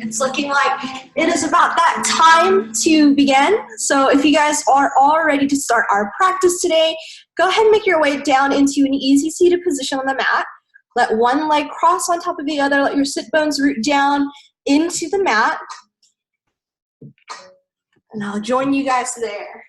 It's looking like it is about that time to begin. So if you guys are all ready to start our practice today, go ahead and make your way down into an easy seated position on the mat. Let one leg cross on top of the other. Let your sit bones root down into the mat. And I'll join you guys there.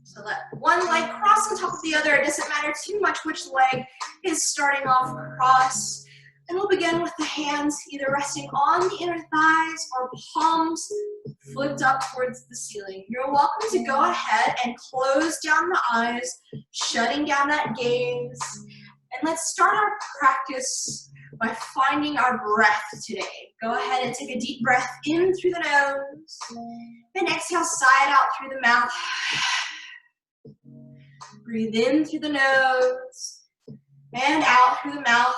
So let one leg cross on top of the other. It doesn't matter too much which leg is starting off cross. And we'll begin with the hands either resting on the inner thighs or palms flipped up towards the ceiling. You're welcome to go ahead and close down the eyes, shutting down that gaze. And let's start our practice by finding our breath today. Go ahead and take a deep breath in through the nose. And exhale, side out through the mouth. Breathe in through the nose and out through the mouth.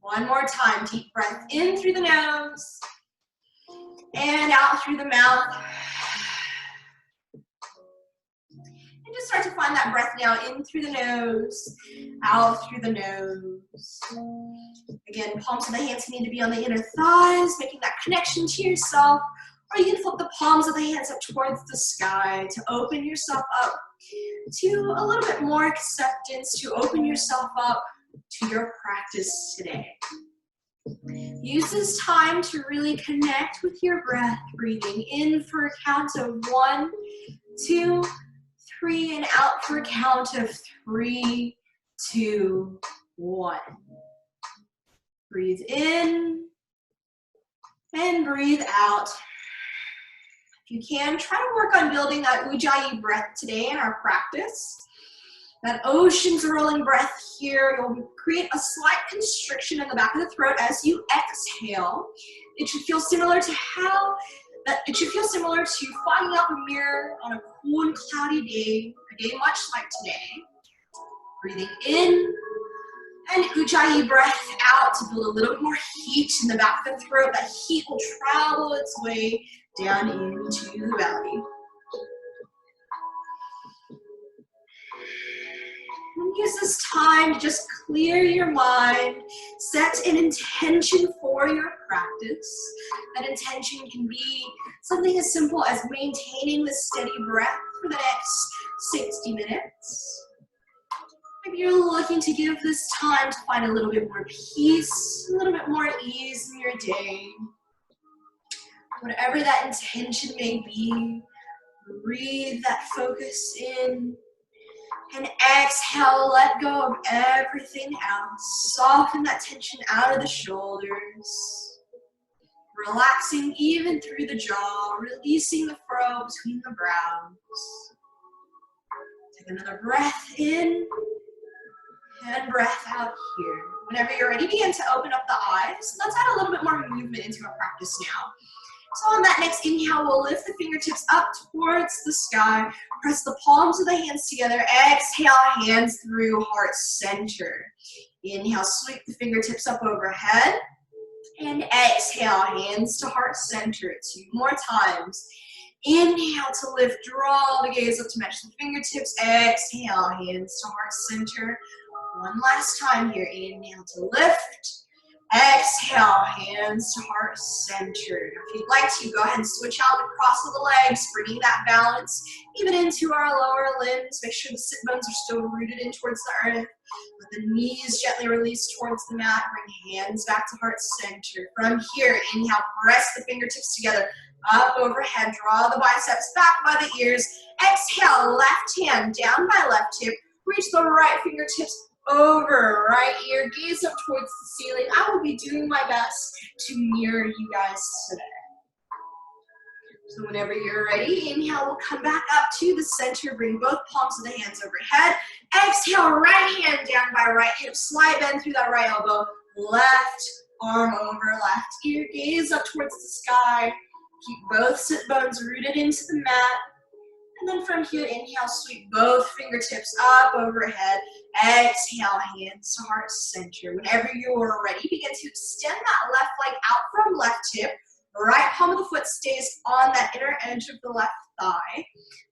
One more time, deep breath in through the nose and out through the mouth. And just start to find that breath now in through the nose, out through the nose. Again, palms of the hands need to be on the inner thighs, making that connection to yourself. Or you can flip the palms of the hands up towards the sky to open yourself up to a little bit more acceptance, to open yourself up to your practice today. Use this time to really connect with your breath, breathing in for a count of 1, 2, 3, and out for a count of 3, 2, 1. Breathe in and breathe out. If you can, try to work on building that Ujjayi breath today in our practice. That ocean's rolling breath here. You'll create a slight constriction in the back of the throat as you exhale. It should feel similar to fogging up a mirror on a cool and cloudy day, a day much like today. Breathing in and Ujjayi breath out to build a little bit more heat in the back of the throat. That heat will travel its way down into the belly. And use this time to just clear your mind, set an intention for your practice. That intention can be something as simple as maintaining the steady breath for the next 60 minutes. Maybe you're looking to give this time to find a little bit more peace, a little bit more ease in your day. Whatever that intention may be, breathe that focus in. And exhale, let go of everything else. Soften that tension out of the shoulders. Relaxing even through the jaw, releasing the furrow between the brows. Take another breath in and breath out here. Whenever you're ready, begin to open up the eyes. Let's add a little bit more movement into our practice now. So on that next inhale, we'll lift the fingertips up towards the sky. Press the palms of the hands together. Exhale, hands through heart center. Inhale, sweep the fingertips up overhead. And exhale, hands to heart center. 2 more times. Inhale to lift, draw the gaze up to match the fingertips. Exhale, hands to heart center. One last time here. Inhale to lift. Exhale, hands to heart center. If you'd like to, go ahead and switch out the cross of the legs, bringing that balance even into our lower limbs. Make sure the sit bones are still rooted in towards the earth. Let the knees gently release towards the mat. Bring hands back to heart center. From here, inhale, press the fingertips together, up overhead. Draw the biceps back by the ears. Exhale, left hand down by left hip. Reach the right fingertips over right ear, gaze up towards the ceiling. I will be doing my best to mirror you guys today. So whenever you're ready, inhale, we'll come back up to the center, bring both palms of the hands overhead. Exhale, right hand down by right hip, slight bend through that right elbow, left arm over left ear, gaze up towards the sky. Keep both sit bones rooted into the mat. And then from here, inhale, sweep both fingertips up overhead. Exhale, hands to heart center. Whenever you're ready, begin to extend that left leg out from left hip. Right palm of the foot stays on that inner edge of the left thigh.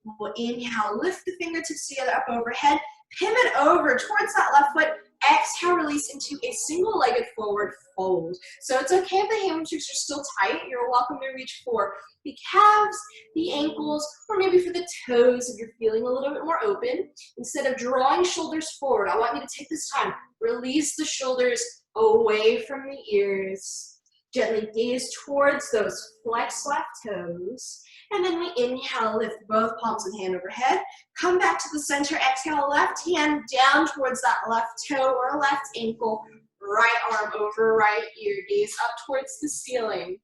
We'll inhale, lift the fingertips together up overhead. Pivot over towards that left foot. Exhale, release into a single-legged forward fold. So it's okay if the hamstrings are still tight. You're welcome to reach for the calves, the ankles, or maybe for the toes if you're feeling a little bit more open. Instead of drawing shoulders forward, I want you to take this time. Release the shoulders away from the ears. Gently gaze towards those flexed left toes. And then we inhale, lift both palms and hand overhead. Come back to the center, exhale, left hand down towards that left toe or left ankle. Right arm over right ear, gaze up towards the ceiling.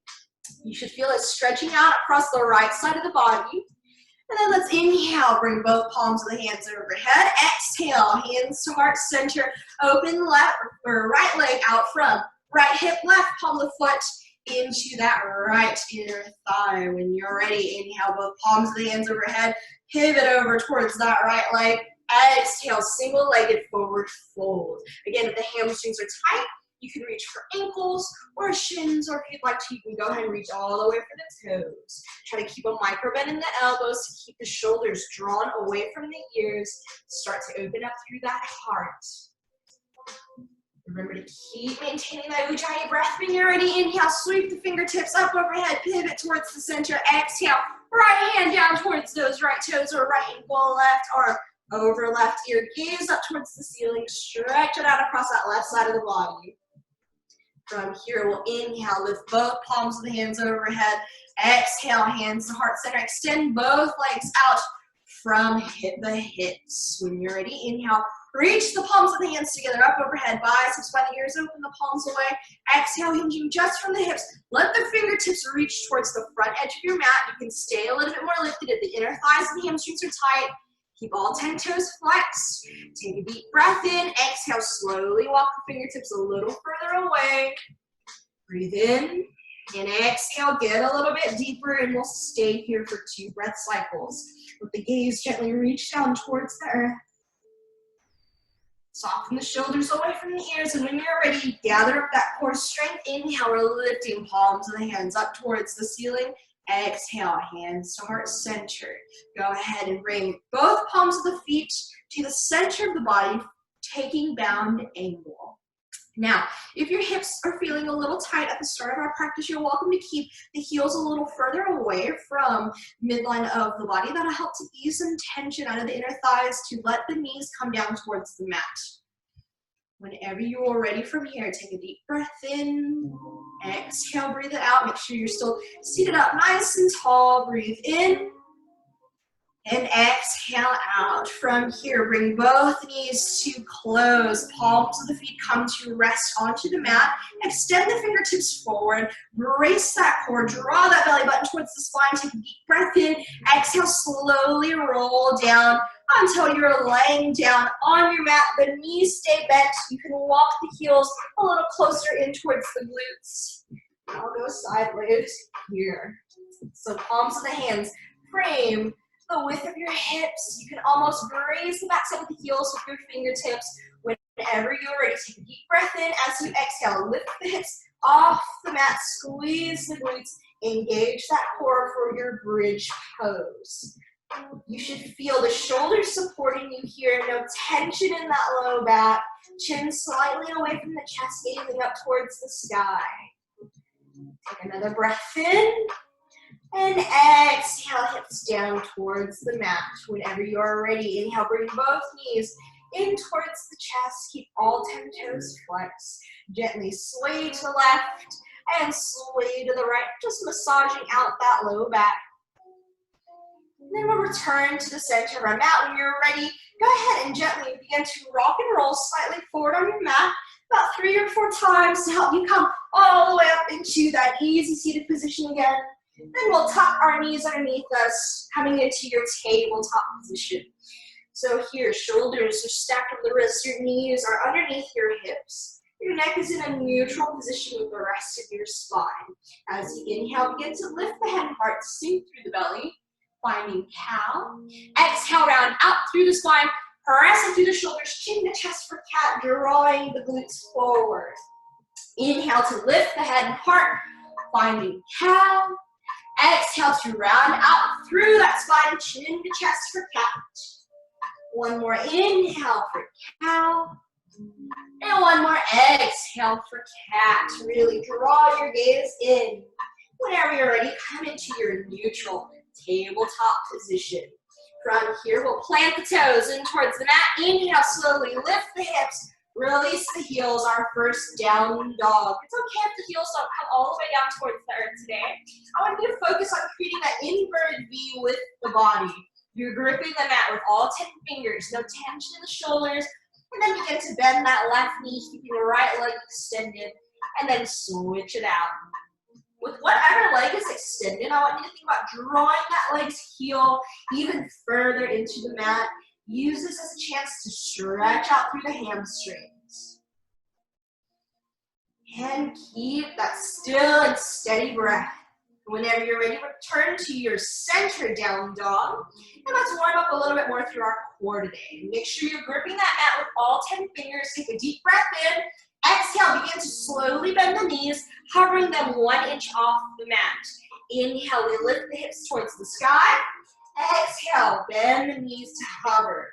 You should feel it stretching out across the right side of the body. And then let's inhale, bring both palms of the hands overhead. Exhale, hands to heart center, open left or right leg out front. Right hip, left palm of the foot into that right inner thigh. When you're ready, inhale, both palms of the hands overhead. Pivot over towards that right leg. Exhale, single-legged forward fold. Again, if the hamstrings are tight, you can reach for ankles or shins, or if you'd like to, you can go ahead and reach all the way for the toes. Try to keep a micro bend in the elbows to keep the shoulders drawn away from the ears. Start to open up through that heart. Remember to keep maintaining that Ujjayi breath. When you're ready, inhale, sweep the fingertips up overhead, pivot towards the center. Exhale, right hand down towards those right toes or right ankle, left arm over left ear. Gaze up towards the ceiling, stretch it out across that left side of the body. From here, we'll inhale, lift both palms of the hands overhead. Exhale, hands to heart center. Extend both legs out from the hips. When you're ready, inhale, reach the palms of the hands together, up overhead, biceps by the ears, open the palms away. Exhale, hinging just from the hips. Let the fingertips reach towards the front edge of your mat. You can stay a little bit more lifted if the inner thighs and hamstrings are tight. Keep all 10 toes flexed. Take a deep breath in. Exhale, slowly walk the fingertips a little further away. Breathe in and exhale. Get a little bit deeper and we'll stay here for 2 breath cycles. Let the gaze gently reach down towards the earth. Soften the shoulders away from the ears, and when you're ready, gather up that core strength. Inhale, we're lifting palms of the hands up towards the ceiling. Exhale, hands to heart center. Go ahead and bring both palms of the feet to the center of the body, taking bound angle. Now, if your hips are feeling a little tight at the start of our practice, you're welcome to keep the heels a little further away from midline of the body. That'll help to ease some tension out of the inner thighs to let the knees come down towards the mat. Whenever you are ready from here, take a deep breath in. Exhale, breathe it out. Make sure you're still seated up nice and tall. Breathe in. And exhale out. From here, bring both knees to close. Palms of the feet come to rest onto the mat. Extend the fingertips forward. Brace that core. Draw that belly button towards the spine. Take a deep breath in. Exhale, slowly roll down until you're laying down on your mat. The knees stay bent. You can walk the heels a little closer in towards the glutes. I'll go sideways here. So palms of the hands frame the width of your hips. You can almost graze the backside of the heels with your fingertips. Whenever you're ready, take a deep breath in. As you exhale, lift the hips off the mat, squeeze the glutes, engage that core for your bridge pose. You should feel the shoulders supporting you here, no tension in that low back, chin slightly away from the chest, gazing up towards the sky. Take another breath in. And exhale, hips down towards the mat. Whenever you are ready, inhale, bring both knees in towards the chest. Keep all 10 toes flexed. Gently sway to the left and sway to the right, just massaging out that low back. And then we'll return to the center of our mat. When you're ready, go ahead and gently begin to rock and roll slightly forward on your mat, about 3 or 4 times to help you come all the way up into that easy seated position again. Then we'll tuck our knees underneath us, coming into your tabletop position. So here, shoulders are stacked over the wrists, your knees are underneath your hips. Your neck is in a neutral position with the rest of your spine. As you inhale, begin to lift the head and heart, sink through the belly, finding cow. Exhale, round out through the spine, pressing through the shoulders, chin to chest for cat, drawing the glutes forward. Inhale to lift the head and heart, finding cow. Exhale to round out through that spine, chin to chest for cat. One more inhale for cow. And one more, exhale for cat. Really draw your gaze in. Whenever you're ready, come into your neutral tabletop position. From here, we'll plant the toes in towards the mat. Inhale, slowly lift the hips. Release the heels, our first down dog. It's okay if the heels don't come all the way down towards the earth today. I want you to focus on creating that inverted V with the body. You're gripping the mat with all 10 fingers, no tension in the shoulders, and then begin to bend that left knee, keeping the right leg extended, and then switch it out. With whatever leg is extended, I want you to think about drawing that leg's heel even further into the mat. Use this as a chance to stretch out through the hamstrings. And keep that still and steady breath. Whenever you're ready, return to your center down dog. And let's warm up a little bit more through our core today. Make sure you're gripping that mat with all 10 fingers. Take a deep breath in. Exhale, begin to slowly bend the knees, hovering them 1 inch off the mat. Inhale, we lift the hips towards the sky. Exhale, bend the knees to hover.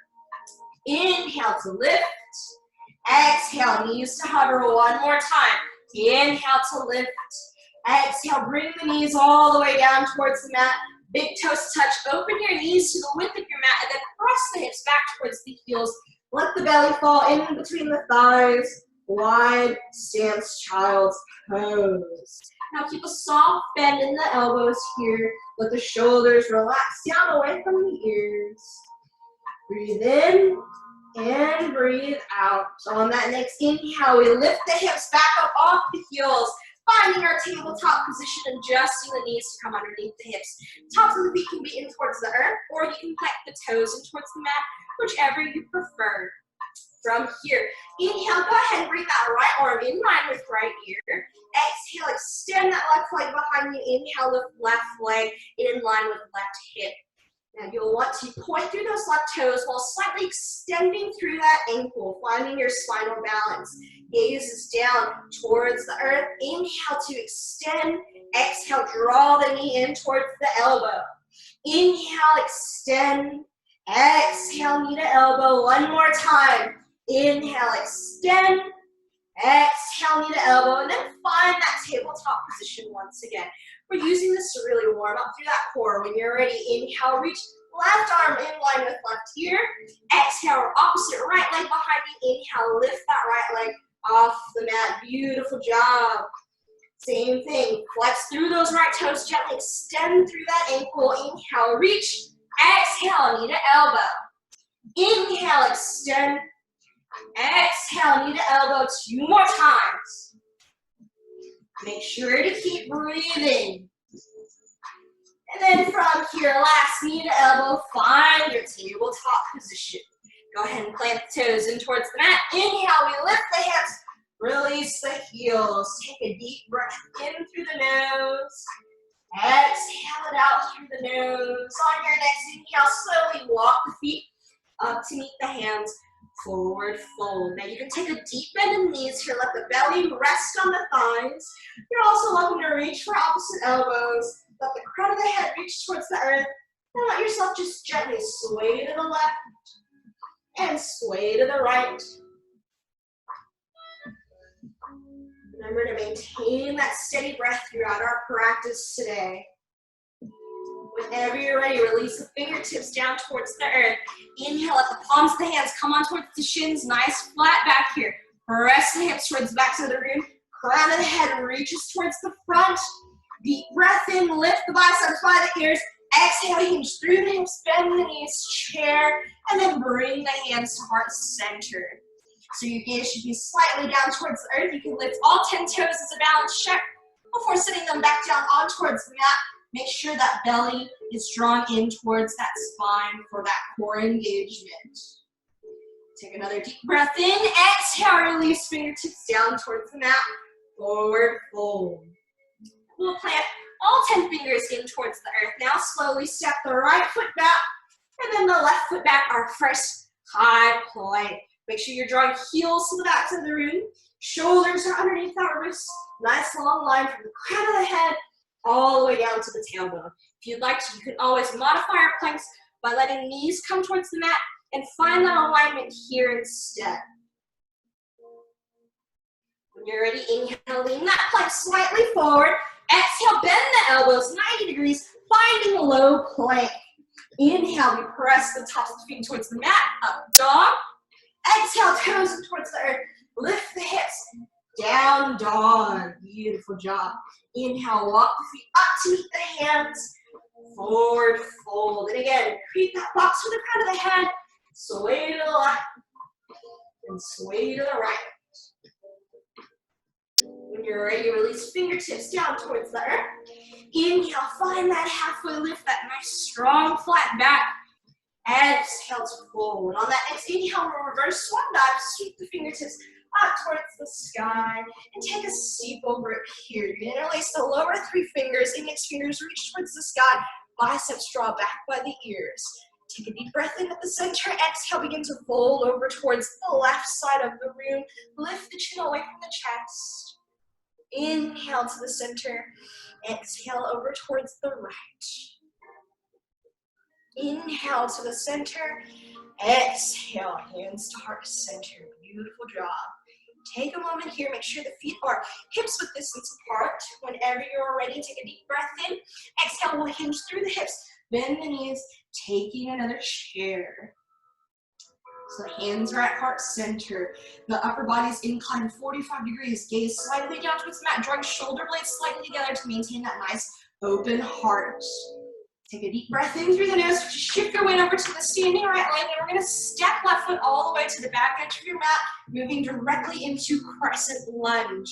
Inhale to lift. Exhale, knees to hover 1 more time. Inhale to lift. Exhale, bring the knees all the way down towards the mat. Big toes touch. Open your knees to the width of your mat and then press the hips back towards the heels. Let the belly fall in between the thighs. Wide stance, child's pose. Now keep a soft bend in the elbows here. Let the shoulders relax down away from the ears. Breathe in and breathe out. So on that next inhale, we lift the hips back up off the heels, finding our tabletop position, adjusting the knees to come underneath the hips. Tops of the feet can be in towards the earth, or you can plant the toes in towards the mat, whichever you prefer. From here, inhale, go ahead and bring that right arm in line with right ear. Exhale, extend that left leg behind you. Inhale, lift left leg in line with left hip. Now you'll want to point through those left toes while slightly extending through that ankle, finding your spinal balance. Gaze is down towards the earth. Inhale to extend. Exhale, draw the knee in towards the elbow. Inhale, extend. Exhale, knee to elbow. 1 more time. Inhale, extend. Exhale, knee to elbow, and then find that tabletop position once again. We're using this to really warm up through that core. When you're ready, inhale, reach left arm in line with left ear. Exhale, opposite right leg behind you. Inhale, lift that right leg off the mat. Beautiful job. Same thing. Flex through those right toes, gently extend through that ankle. Inhale, reach. Exhale, knee to elbow. Inhale, extend. Exhale, knee to elbow 2 more times. Make sure to keep breathing. And then from here, last knee to elbow, find your tabletop position. Go ahead and plant the toes in towards the mat. Inhale, we lift the hips, release the heels. Take a deep breath in through the nose. Exhale it out through the nose. On your next inhale, slowly walk the feet up to meet the hands. Forward fold. Now you can take a deep bend in the knees here. Let the belly rest on the thighs. You're also welcome to reach for opposite elbows. Let the crown of the head reach towards the earth. And let yourself just gently sway to the left and sway to the right. Remember to maintain that steady breath throughout our practice today. Whenever you're ready, release the fingertips down towards the earth. Inhale, let the palms of the hands come on towards the shins. Nice flat back here. Press the hips towards the back side of the room. Crown of the head reaches towards the front. Deep breath in, lift the biceps by the ears. Exhale, hinge through the hips, bend the knees, chair, and then bring the hands to heart center. So your gaze should be slightly down towards the earth. You can lift all 10 toes as a balance check before sitting them back down on towards the mat. Make sure that belly is drawn in towards that spine for that core engagement. Take another deep breath in. Exhale, release fingertips down towards the mat. Forward fold. We'll plant all 10 fingers in towards the earth. Now slowly step the right foot back and then the left foot back, our first high plank. Make sure you're drawing heels to the backs of the room. Shoulders are underneath our wrists. Nice long line from the crown of the head all the way down to the tailbone. If you'd like to, you can always modify our planks by letting knees come towards the mat and find that alignment here instead. When you're ready, inhale, lean that plank slightly forward. Exhale, bend the elbows 90 degrees, finding a low plank. Inhale, we press the tops of the feet towards the mat, up dog. Exhale, toes towards the earth. Lift the hips, down dog. Beautiful job. Inhale, walk the feet up to meet the hands. Forward fold. And again, create that box with the crown of the head. Sway to the left and sway to the right. When you're ready, release fingertips down towards the earth. Inhale, find that halfway lift, that nice strong flat back. Exhale to fold. On that next inhale, we'll reverse swan dive. Sweep the fingertips up towards the sky and take a steeple grip here. You're gonna interlace the lower three fingers. Index fingers reach towards the sky. Biceps draw back by the ears. Take a deep breath in at the center. Exhale, begin to fold over towards the left side of the room. Lift the chin away from the chest. Inhale to the center. Exhale over towards the right. Inhale to the center. Exhale, hands to heart center. Beautiful job. Take a moment here. Make sure the feet are hips width distance apart. Whenever you're ready, take a deep breath in. Exhale, we'll hinge through the hips. Bend the knees, taking another chair. So the hands are at heart center. The upper body is inclined 45 degrees. Gaze slightly down towards the mat. Drawing shoulder blades slightly together to maintain that nice open heart. Take a deep breath in through the nose. Shift your weight over to the standing right leg. And we're going to step left foot all the way to the back edge of your mat, moving directly into crescent lunge.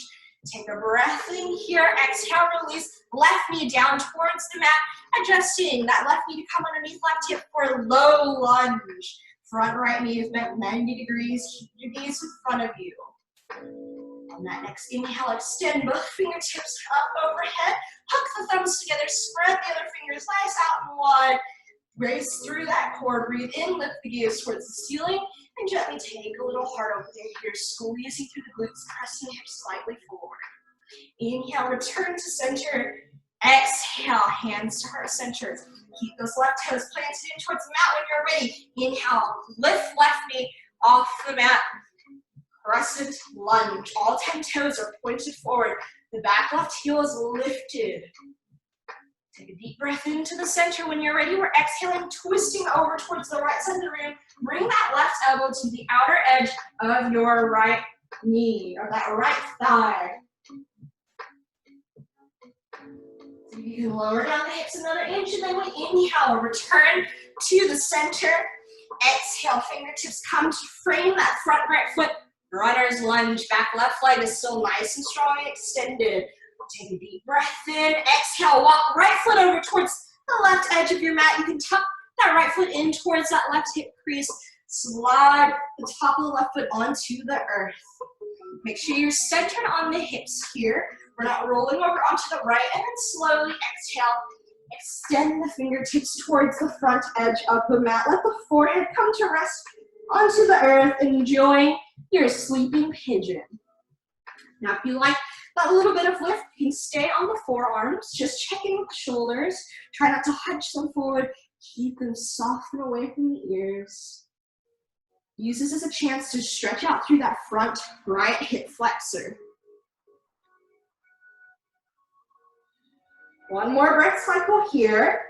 Take a breath in here. Exhale, release. Left knee down towards the mat. Adjusting that left knee to come underneath left hip for a low lunge. Front right knee is bent 90 degrees. Keep your gaze in front of you. On that next inhale, extend both fingertips up overhead. Hook the thumbs together. Spread the other fingers nice out and wide. Raise through that core. Breathe in. Lift the gaze towards the ceiling. And gently take a little heart opening here. Squeezing through the glutes. Pressing the hips slightly forward. Inhale, return to center. Exhale, hands to heart center. Keep those left toes planted in towards the mat when you're ready. Inhale, lift left knee off the mat. Crescent lunge. All 10 toes are pointed forward. The back left heel is lifted. Take a deep breath into the center. When you're ready, we're exhaling, twisting over towards the right side of the room. Bring that left elbow to the outer edge of your right knee, or that right thigh. So you can lower down the hips another inch, and then we inhale, return to the center. Exhale, fingertips come to frame that front right foot. Runner's lunge. Back left leg is still nice and strong and extended. Take a deep breath in. Exhale, walk right foot over towards the left edge of your mat. You can tuck that right foot in towards that left hip crease. Slide the top of the left foot onto the earth. Make sure you're centered on the hips here. We're not rolling over onto the right. And then slowly exhale. Extend the fingertips towards the front edge of the mat. Let the forehead come to rest onto the earth. Enjoy your sleeping pigeon. Now, if you like that little bit of lift, you can stay on the forearms, just checking with the shoulders. Try not to hunch them forward. Keep them soft and away from the ears. Use this as a chance to stretch out through that front right hip flexor. One more breath cycle here.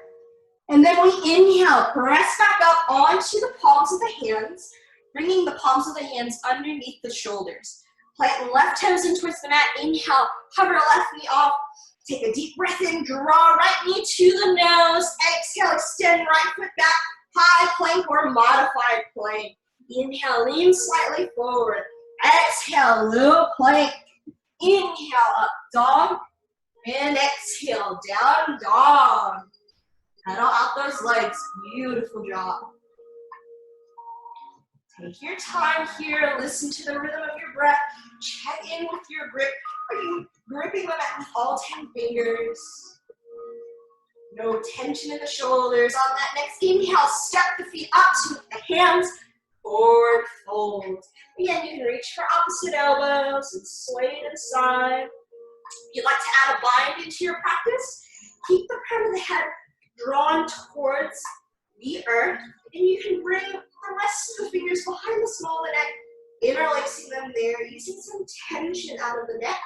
And then we inhale, press back up onto the palms of the hands, bringing the palms of the hands underneath the shoulders. Plant left toes in towards the mat. Inhale, hover left knee off. Take a deep breath in, draw right knee to the nose. Exhale, extend right foot back, high plank or modified plank. Inhale, lean slightly forward. Exhale, low plank. Inhale, up dog. And exhale, down dog. Pedal out those legs. Beautiful job. Take your time here. Listen to the rhythm of your breath. Check in with your grip. Are you gripping the mat with all 10 fingers? No tension in the shoulders. On that next inhale, step the feet up to the hands. Forward fold. Again, you can reach for opposite elbows and sway to the side. If you'd like to add a bind into your practice, keep the crown of the head drawn towards the earth, and you can bring the rest of the fingers behind the small of the neck interlacing them there, using some tension out of the neck.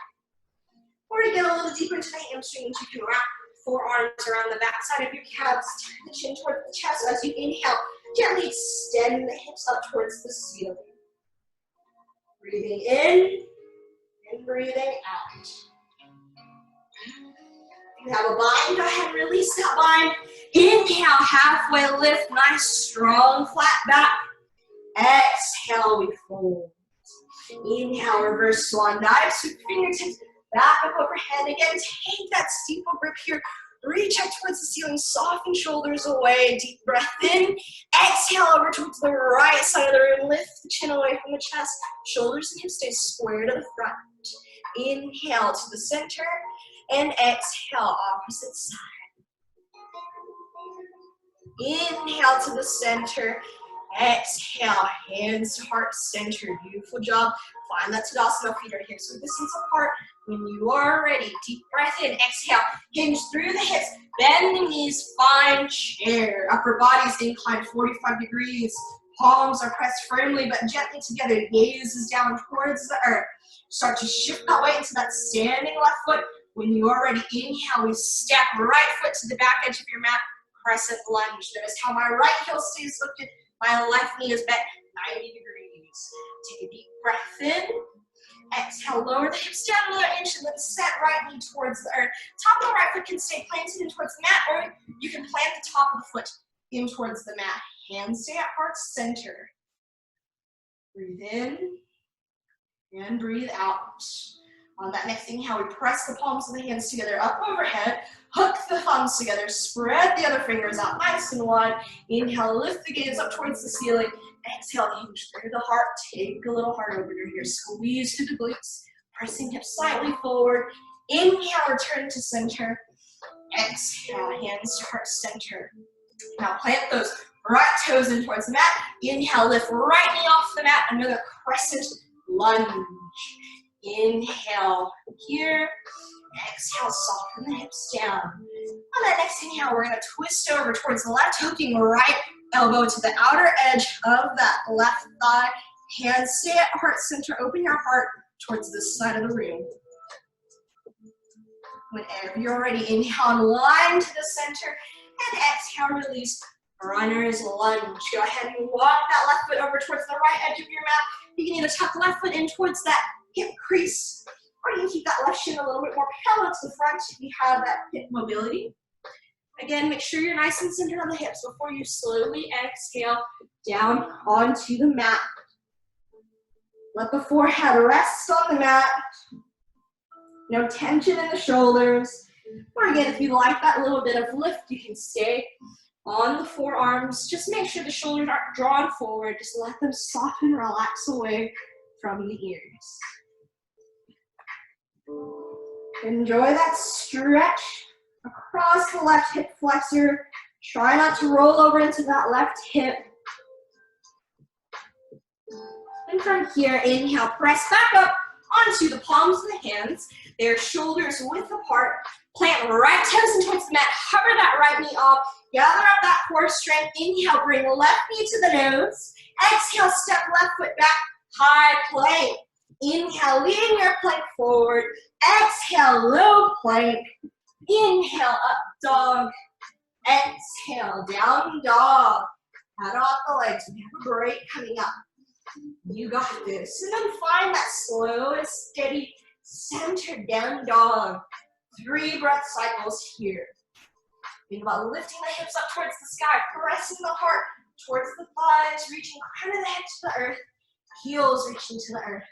Or to get a little deeper into the hamstrings, you can wrap forearms around the back side of your calves, turn the chin towards the chest as you inhale. Gently extend the hips up towards the ceiling. Breathing in and breathing out. If you have a bind, go ahead and release that bind. Inhale, halfway lift, nice strong flat back. Exhale, we fold. Inhale, reverse swan dive, sweep fingertips back up overhead. Again, take that steeple grip here. Reach out towards the ceiling, soften shoulders away. Deep breath in. Exhale over towards the right side of the room. Lift the chin away from the chest. Shoulders and hips stay square to the front. Inhale to the center and exhale opposite side. Inhale to the center. Exhale, hands to heart center. Beautiful job. Find that Tadasana, feet are hips width distance apart. When you are ready, deep breath in, exhale, hinge through the hips, bend the knees, find chair. Upper body's inclined 45 degrees. Palms are pressed firmly but gently together. Gaze is down towards the earth. Start to shift that weight into that standing left foot. When you are ready, inhale, we step right foot to the back edge of your mat, crescent lunge. Notice how my right heel stays lifted, my left knee is bent 90 degrees. Take a deep breath in. Exhale, lower the hips down another inch and then set right knee towards the earth. Top of the right foot can stay planted in towards the mat, or you can plant the top of the foot in towards the mat. Hands stay at heart center. Breathe in and breathe out. On that next inhale, we press the palms of the hands together up overhead. Hook the thumbs together. Spread the other fingers out nice and wide. Inhale, lift the gaze up towards the ceiling. Exhale, hinge through the heart. Take a little heart opener here. Squeeze through the glutes. Pressing hips slightly forward. Inhale, return to center. Exhale, hands to heart center. Now plant those right toes in towards the mat. Inhale, lift right knee off the mat. Another crescent lunge. Inhale here. Exhale, soften the hips down. On that next inhale, we're going to twist over towards the left, hooking right elbow to the outer edge of that left thigh. Hands stay at heart center. Open your heart towards this side of the room. Whenever you're ready, inhale and line to the center. And exhale, release. Runner's lunge. Go ahead and walk that left foot over towards the right edge of your mat. You can either tuck left foot in towards that hip crease, or you can keep that left shin a little bit more parallel to the front if you have that hip mobility. Again, make sure you're nice and centered on the hips before you slowly exhale down onto the mat. Let the forehead rest on the mat. No tension in the shoulders. Or again, if you like that little bit of lift, you can stay on the forearms. Just make sure the shoulders aren't drawn forward. Just let them soften, relax away from the ears. Enjoy that stretch across the left hip flexor. Try not to roll over into that left hip. And from here, inhale, press back up onto the palms of the hands. Their shoulders width apart. Plant right toes in towards the mat. Hover that right knee off. Gather up that core strength. Inhale, bring left knee to the nose. Exhale, step left foot back. High plank. Inhale, lean your plank forward. Exhale, low plank. Inhale, up dog. Exhale, down dog. Pat off the legs. We have a break coming up. You got this. And then find that slow and steady centered down dog. 3 breath cycles here. Think about lifting the hips up towards the sky, pressing the heart towards the thighs, reaching crown of the head to the earth, heels reaching to the earth.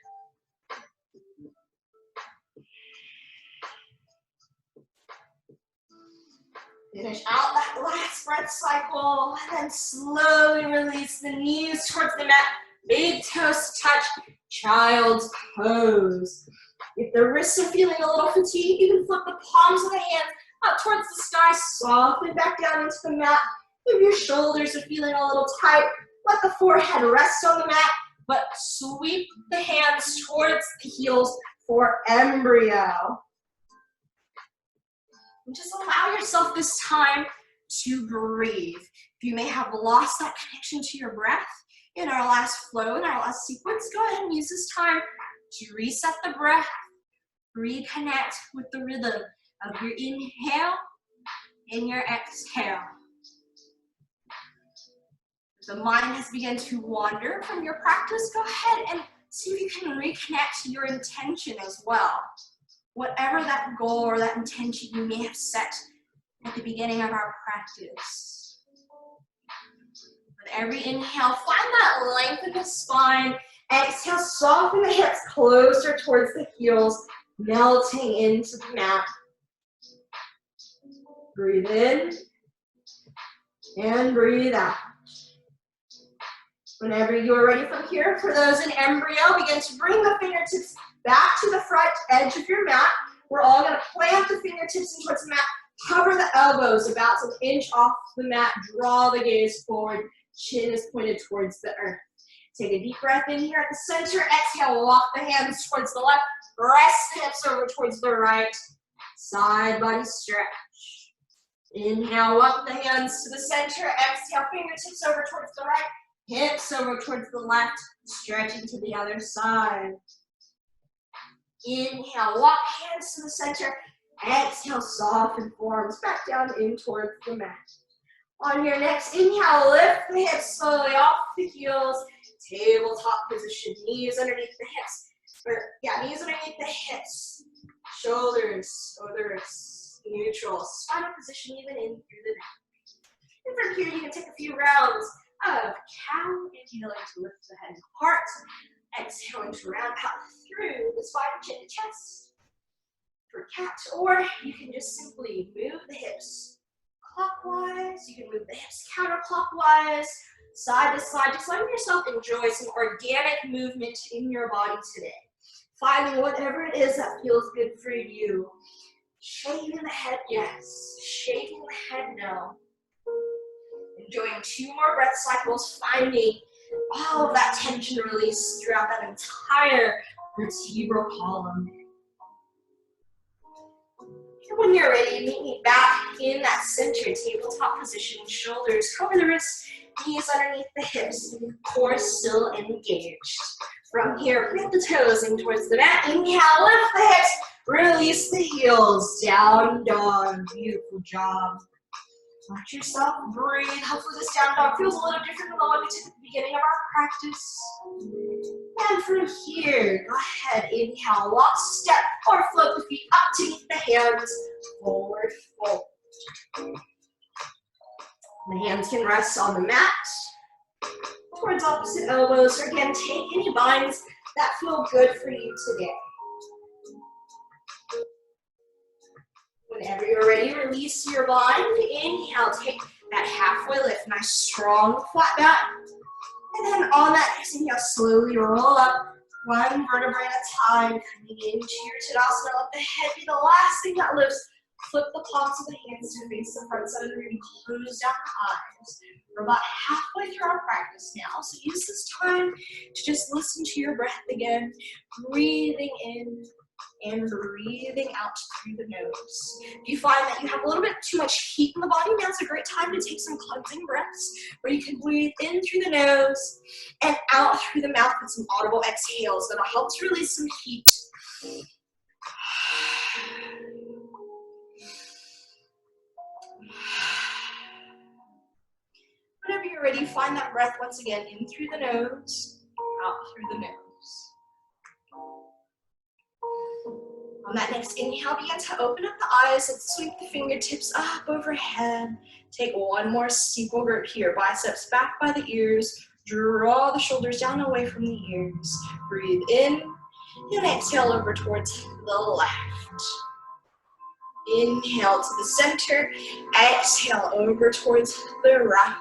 Finish out that last breath cycle, and then slowly release the knees towards the mat. Big toes touch, child's pose. If the wrists are feeling a little fatigued, you can flip the palms of the hands up towards the sky, soften back down into the mat. If your shoulders are feeling a little tight, let the forehead rest on the mat, but sweep the hands towards the heels for embryo. And just allow yourself this time to breathe. If you may have lost that connection to your breath, In our last flow, in our last sequence, go ahead and use this time to reset the breath, reconnect with the rhythm of your inhale and your exhale. If the mind has begun to wander from your practice, go ahead and see if you can reconnect to your intention as well. Whatever that goal or that intention you may have set at the beginning of our practice. With every inhale, find that length in the spine. Exhale, soften the hips closer towards the heels, melting into the mat. Breathe in and breathe out. Whenever you're ready from here, for those in embryo, begin to bring the fingertips back to the front edge of your mat. We're all going to plant the fingertips in towards the mat. Cover the elbows about an inch off the mat. Draw the gaze forward. Chin is pointed towards the earth. Take a deep breath in here at the center. Exhale, walk the hands towards the left. Press the hips over towards the right. Side body stretch. Inhale, walk the hands to the center. Exhale, fingertips over towards the right. Hips over towards the left, stretching to the other side. Inhale, walk hands to the center. Exhale, soften forearms back down in towards the mat. On your next inhale, lift the hips slowly off the heels. Tabletop position, knees underneath the hips. Knees underneath the hips. Shoulders over the wrists. Neutral, spinal position even in through the neck. And from here, you can take a few rounds of cow, inhaling to lift the head and heart, exhaling to round out through the spine, chin to chest for cat, or you can just simply move the hips clockwise, you can move the hips counterclockwise, side to side, just letting yourself enjoy some organic movement in your body today. Finding whatever it is that feels good for you. Shaking the head, yes. Shaking the head, no. Enjoying 2 more breath cycles, finding all of that tension release throughout that entire vertebral column. And when you're ready, meet me back in that center tabletop position. Shoulders cover the wrists, knees underneath the hips, core still engaged. From here, plant the toes in towards the mat. Inhale, lift the hips, release the heels, down dog. Beautiful job. Let yourself breathe. Hopefully this down dog feels a little different than the one we did at the beginning of our practice. And from here, go ahead, inhale, walk, step, or float the feet up to meet the hands, forward fold. The hands can rest on the mat, towards opposite elbows, or again, take any binds that feel good for you today. Whenever you're ready, release your bind. Inhale, take that halfway lift. Nice, strong, flat back. And then on that next inhale, slowly roll up. One vertebrae at a time, coming into your Tadasana. Let the head be the last thing that lifts. Flip the palms of the hands to face the front side of the room. Close down the eyes. We're about halfway through our practice now, so use this time to just listen to your breath again. Breathing in and breathing out through the nose. If you find that you have a little bit too much heat in the body, now's a great time to take some cleansing breaths where you can breathe in through the nose and out through the mouth with some audible exhales that'll help to release some heat. Whenever you're ready, find that breath once again in through the nose, out through the nose. On that next inhale, begin to open up the eyes. Let's sweep the fingertips up overhead. Take one more steeple grip here. Biceps back by the ears. Draw the shoulders down away from the ears. Breathe in and exhale over towards the left. Inhale to the center. Exhale over towards the right.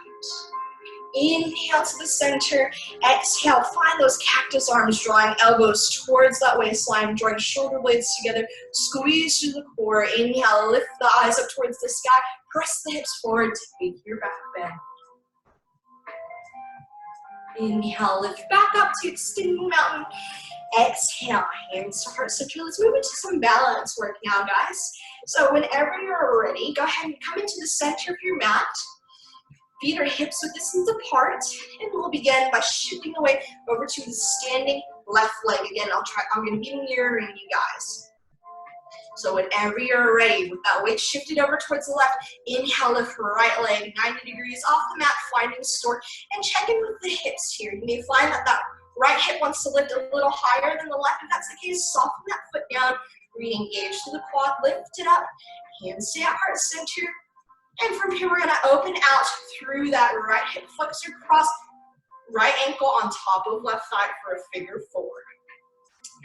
Inhale to the center, exhale, find those cactus arms, drawing elbows towards that waistline, drawing shoulder blades together, squeeze through the core. Inhale, lift the eyes up towards the sky, press the hips forward to take your back bend. Inhale, lift back up to extending mountain. Exhale, hands to heart center. Let's move into some balance work now, guys. So whenever you're ready, go ahead and come into the center of your mat. Feet or hips width distance apart, and we'll begin by shifting the weight over to the standing left leg. Again, I'm going to be mirroring you guys. So whenever you're ready, with that weight shifted over towards the left, inhale, lift right leg 90 degrees off the mat, finding store, and check in with the hips here. You may find that right hip wants to lift a little higher than the left. If that's the case, soften that foot down, re-engage to the quad, lift it up, hands stay at heart center. And from here, we're gonna open out through that right hip flexor, cross right ankle on top of left thigh for a figure four.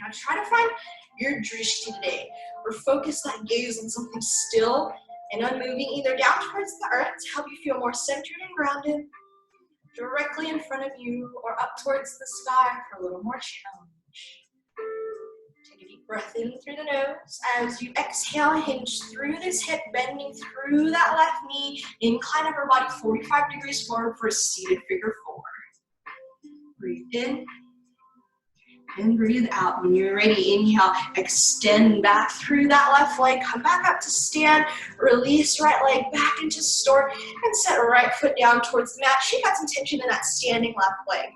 Now try to find your drishti today, or focus that gaze on something still and unmoving, either down towards the earth to help you feel more centered and grounded, directly in front of you, or up towards the sky for a little more challenge. Take a deep breath in through the nose. As you exhale, hinge through this hip, bending through that left knee, incline upper body 45 degrees forward for a seated figure four. Breathe in. And breathe out. When you're ready, inhale, extend back through that left leg, come back up to stand, release right leg back into stork, and set right foot down towards the mat. Shake out some tension in that standing left leg.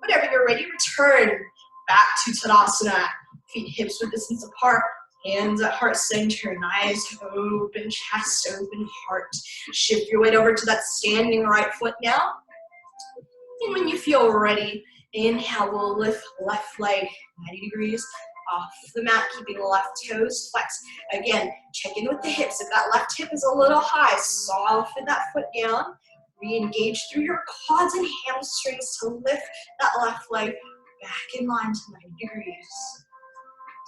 Whenever you're ready, return back to Tadasana. Feet hips width distance apart, hands at heart center, eyes open, chest open, heart. Shift your weight over to that standing right foot now. And when you feel ready, inhale, we'll lift left leg 90 degrees off the mat, keeping the left toes flexed. Again, check in with the hips. If that left hip is a little high, soften that foot down. Re-engage through your quads and hamstrings to lift that left leg back in line to 90 degrees.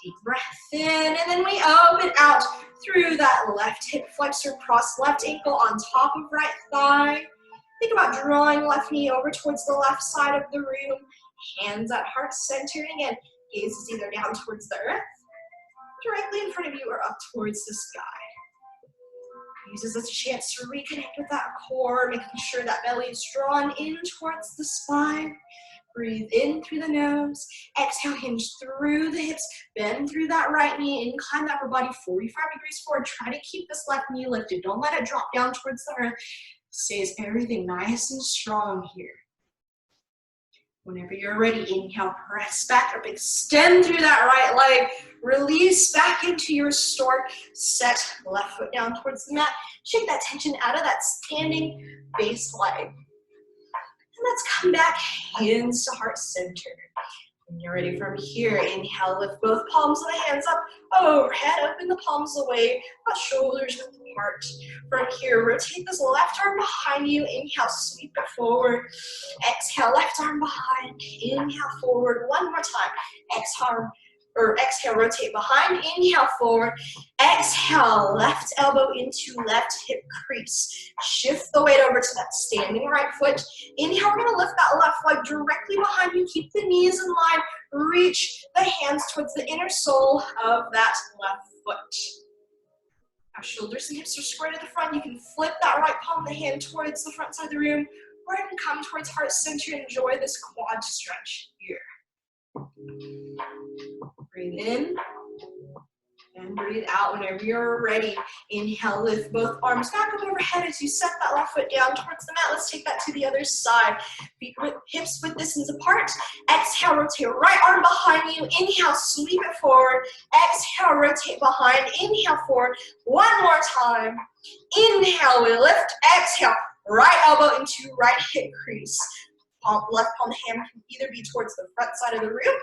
Deep breath in, and then we open out through that left hip flexor, cross left ankle on top of right thigh. Think about drawing left knee over towards the left side of the room, hands at heart center. Again, gaze is either down towards the earth, directly in front of you, or up towards the sky. Use this as a chance to reconnect with that core, making sure that belly is drawn in towards the spine. Breathe in through the nose. Exhale, hinge through the hips, bend through that right knee, incline that upper body 45 degrees forward. Try to keep this left knee lifted. Don't let it drop down towards the earth. Stays everything nice and strong here. Whenever you're ready, inhale, press back up, extend through that right leg, release back into your stork, set left foot down towards the mat, shake that tension out of that standing base leg. And let's come back, hands to heart center. When you're ready from here, inhale, lift both palms of the hands up, overhead, open the palms away, but shoulders width apart. From here, rotate this left arm behind you, inhale, sweep it forward. Exhale, left arm behind, inhale, forward, one more time. Exhale, rotate behind, inhale, forward. Exhale, left elbow into left hip crease. Shift the weight over to that standing right foot. Inhale, we're gonna lift that left leg directly behind you. Keep the knees in line. Reach the hands towards the inner sole of that left foot. Now, shoulders and hips are square to the front. You can flip that right palm of the hand towards the front side of the room, or you can come towards heart center and enjoy this quad stretch here. Breathe in and breathe out whenever you're ready. Inhale, lift both arms back up overhead as you set that left foot down towards the mat. Let's take that to the other side. Feet hips width distance apart. Exhale, rotate right arm behind you. Inhale, sweep it forward. Exhale, rotate behind. Inhale, forward. One more time. Inhale, we lift. Exhale, right elbow into right hip crease. Left palm hand can either be towards the front side of the room,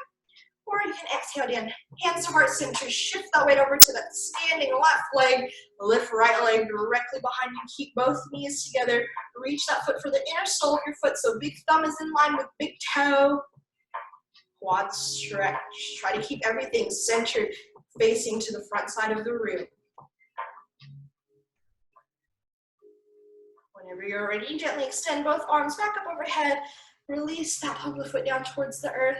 or you can exhale down, hands to heart center, shift that weight over to that standing left leg, lift right leg directly behind you, keep both knees together, reach that foot for the inner sole of your foot, so big thumb is in line with big toe, quad stretch. Try to keep everything centered, facing to the front side of the room. Whenever you're ready, gently extend both arms back up overhead, release that palm of the foot down towards the earth.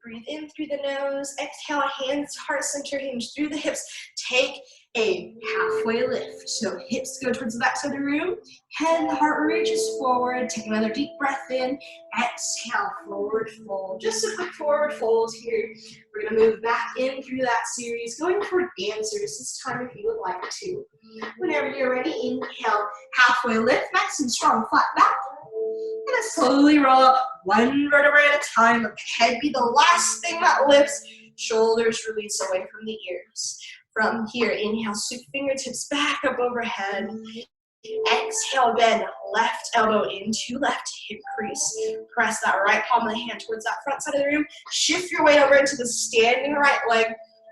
Breathe in through the nose, exhale, hands to heart center, hinge through the hips. Take a halfway lift. So hips go towards the back side of the room, head and the heart reaches forward. Take another deep breath in, exhale, forward fold. Just a quick forward fold here. We're gonna move back in through that series, going for dancers this time if you would like to. Whenever you're ready, inhale, halfway lift, nice and strong, flat back. then slowly roll up one vertebrae at a time. Let the head be the last thing that lifts. Shoulders release away from the ears. From here, inhale, sweep fingertips back up overhead. Exhale, bend left elbow into left hip crease. Press that right palm of the hand towards that front side of the room. Shift your weight over into the standing right leg.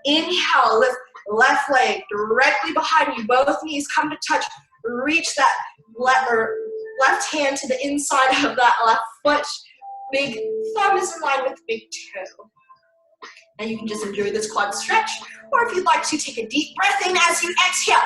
Inhale, lift left leg directly behind you. Both knees come to touch. Reach that left hand to the inside of that left foot. Big thumb is in line with big toe. And you can just enjoy this quad stretch. Or if you'd like to, take a deep breath in as you exhale.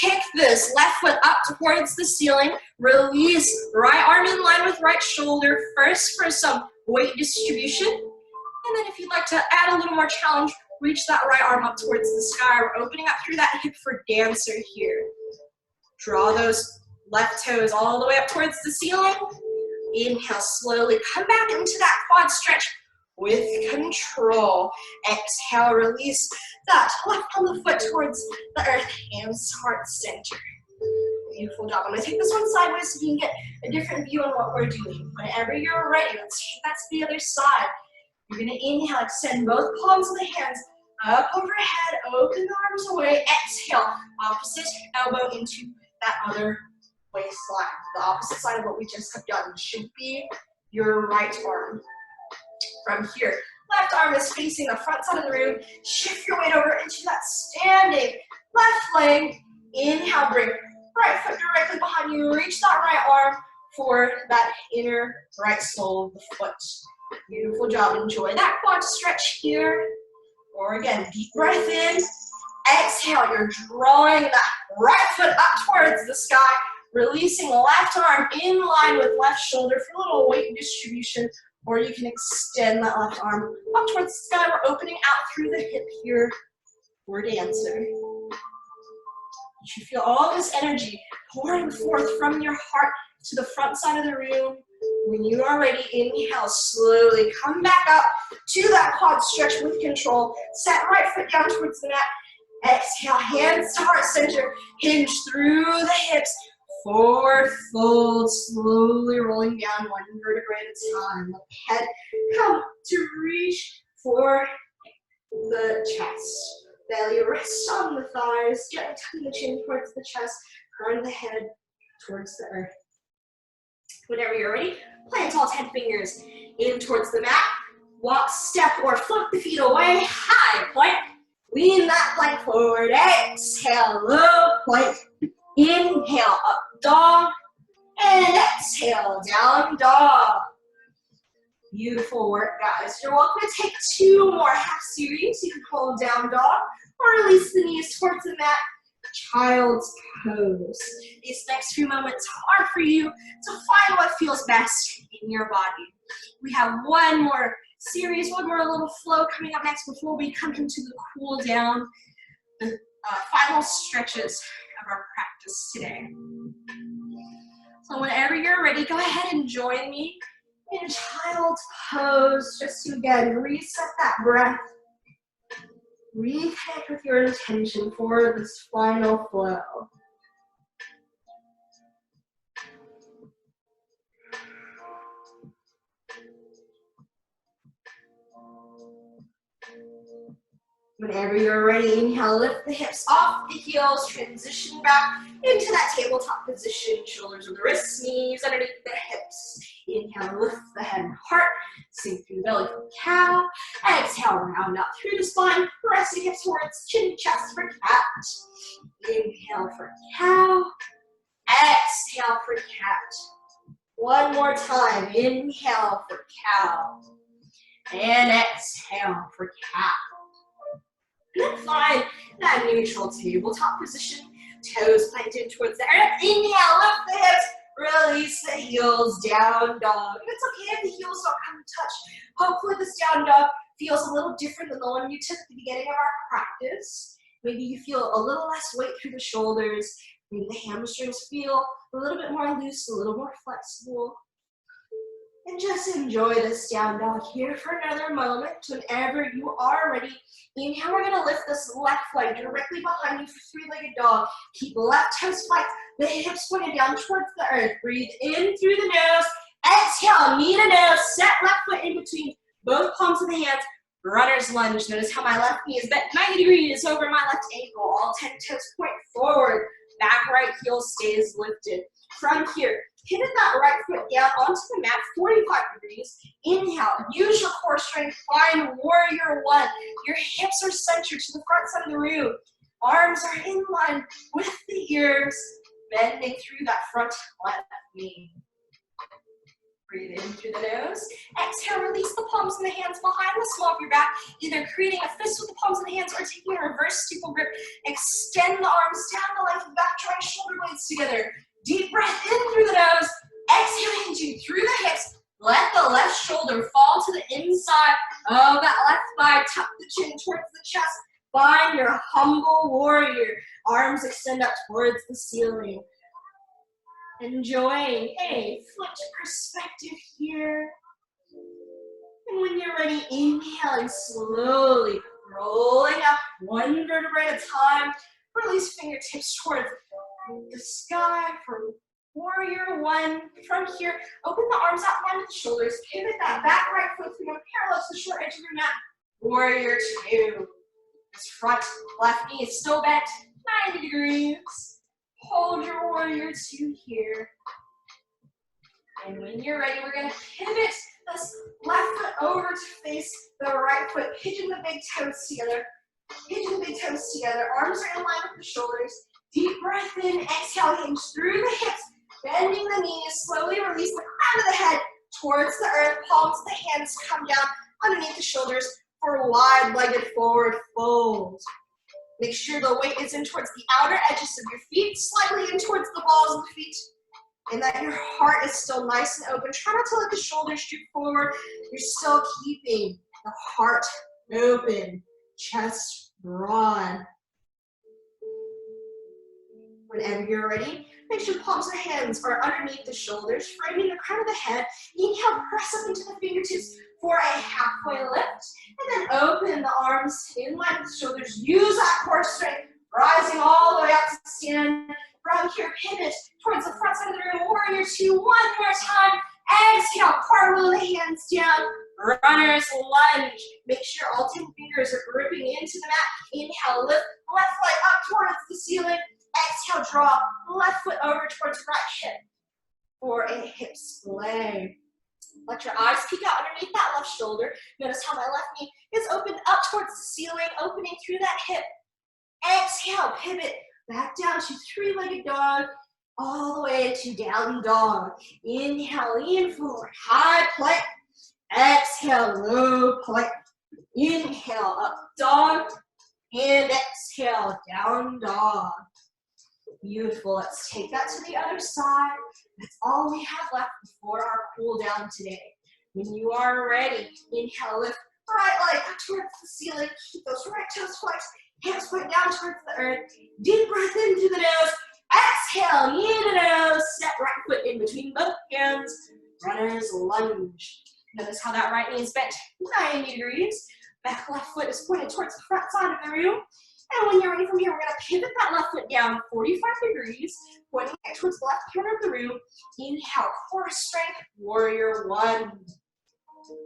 Kick this left foot up towards the ceiling. Release right arm in line with right shoulder. First for some weight distribution. And then if you'd like to add a little more challenge, reach that right arm up towards the sky. We're opening up through that hip for dancer here. Draw those left toes all the way up towards the ceiling. Inhale, slowly come back into that quad stretch with control. Exhale, release that left palm of the foot towards the earth, hands heart center. Beautiful job. I'm going to take this one sideways so you can get a different view on what we're doing. Whenever you're ready, let's take that to the other side. You're going to inhale, extend both palms of the hands up overhead, open the arms away. Exhale, opposite elbow into that other waistline. The opposite side of what we just have done should be your right arm. From here, left arm is facing the front side of the room. Shift your weight over into that standing left leg. Inhale, bring right foot directly behind you. Reach that right arm for that inner right sole of the foot. Beautiful job. Enjoy that quad stretch here. Or again, deep breath in. Exhale, you're drawing that right foot up towards the sky. Releasing left arm in line with left shoulder for a little weight distribution. Or you can extend that left arm up towards the sky. We're opening out through the hip here for dancer. You should feel all this energy pouring forth from your heart to the front side of the room. When you are ready, inhale, slowly come back up to that quad stretch with control. Set right foot down towards the mat. Exhale, hands to heart center. Hinge through the hips. Forward fold, slowly rolling down one vertebrae at a time. Let the head come to reach for the chest. Belly rests on the thighs, gently tucking the chin towards the chest, turn the head towards the earth. Whenever you're ready, plant all 10 fingers in towards the mat. Walk, step, or float the feet away. High plank. Lean that plank forward. Exhale, low plank. Inhale, up dog. And exhale, down dog. Beautiful work, guys. You're welcome to take 2 more half series. You can hold down dog or release the knees towards the mat. Child's pose. These next few moments are for you to find what feels best in your body. We have one more series, one more little flow coming up next before we come into the cool down, the final stretches of our practice today. So whenever you're ready, go ahead and join me in child's pose, just to again reset that breath. Reconnect with your intention for this final flow. Whenever you're ready, inhale, lift the hips off the heels, transition back into that tabletop position, shoulders with the wrists, knees underneath the hips. Inhale, lift the head and heart, sink through the belly for cow. Exhale, round out through the spine, press the hips towards chin, chest for cat. Inhale for cow. Exhale for cat. One more time, inhale for cow. And exhale for cat. Then find that neutral tabletop position. Toes planted towards the earth. Inhale, lift the hips. Release the heels, down dog. And it's okay if the heels don't come to touch. Hopefully this down dog feels a little different than the one you took at the beginning of our practice. Maybe you feel a little less weight through the shoulders. Maybe the hamstrings feel a little bit more loose, a little more flexible. And just enjoy this down dog here for another moment. Whenever you are ready, inhale, we're going to lift this left leg directly behind you for three-legged dog. Keep left toes flat, the hips pointed down towards the earth. Breathe in through the nose. Exhale, knee to nose, set left foot in between both palms of the hands. Runner's lunge. Notice how my left knee is bent 90 degrees over my left ankle. All 10 toes point forward. Back right heel stays lifted. From here, pivot that right foot down onto the mat, 45 degrees. Inhale, use your core strength, find warrior one. Your hips are centered to the front side of the room. Arms are in line with the ears, bending through that front left knee. Breathe in through the nose. Exhale, release the palms and the hands behind the small of your back, either creating a fist with the palms of the hands or taking a reverse steeple grip. Extend the arms down the length of the back, drawing shoulder blades together. Deep breath in through the nose. Exhale, into through the hips. Let the left shoulder fall to the inside of that left thigh. Tuck the chin towards the chest. Find your humble warrior. Arms extend up towards the ceiling. Enjoying a flipped perspective here. And when you're ready, inhaling slowly, rolling up one vertebrae at a time. Release fingertips towards the sky for warrior one. From here, open the arms out, line with the shoulders. Pivot that back right foot parallel to the short edge of your mat. Warrior two. This front left knee is still bent 90 degrees. Hold your warrior two here. And when you're ready, we're going to pivot this left foot over to face the right foot. Pigeon the big toes together. Pigeon the big toes together. Arms are in line with the shoulders. Deep breath in. Exhale, hinge through the hips. Bending the knees. Slowly release the crown of the head towards the earth. Palms of the hands come down underneath the shoulders for a wide-legged forward fold. Make sure the weight is in towards the outer edges of your feet, slightly in towards the balls of the feet, and that your heart is still nice and open. Try not to let the shoulders droop forward. You're still keeping the heart open, chest broad. Whenever you're ready, make sure palms of hands are underneath the shoulders, framing the crown of the head. Inhale, press up into the fingertips for a halfway lift, and then open the arms in line with the shoulders. Use that core strength, rising all the way up to stand. From here, pivot towards the front side of the room. Warrior two, one more time. Exhale, cartwheel the hands down. Runner's lunge. Make sure all 10 fingers are gripping into the mat. Inhale, lift left leg up towards the ceiling. Exhale, draw left foot over towards right hip for a hip splay. Let your eyes peek out underneath that left shoulder. Notice how my left knee is opened up towards the ceiling, opening through that hip. Exhale, pivot back down to three-legged dog, all the way to down dog. Inhale, lean forward, high plank. Exhale, low plank. Inhale, up dog, and exhale, down dog. Beautiful. Let's take that to the other side. That's all we have left before our cool down today. When you are ready, inhale, lift right leg up towards the ceiling. Keep those right toes flexed. Hands point down towards the earth. Deep breath in through the nose. Exhale, knee to nose. Set right foot in between both hands. Runner's lunge. Notice how that right knee is bent 90 degrees. Back left foot is pointed towards the front side of the room. And when you're ready from here, we're going to pivot that left foot down 45 degrees, pointing it towards the left corner of the room. Inhale, core strength, warrior one.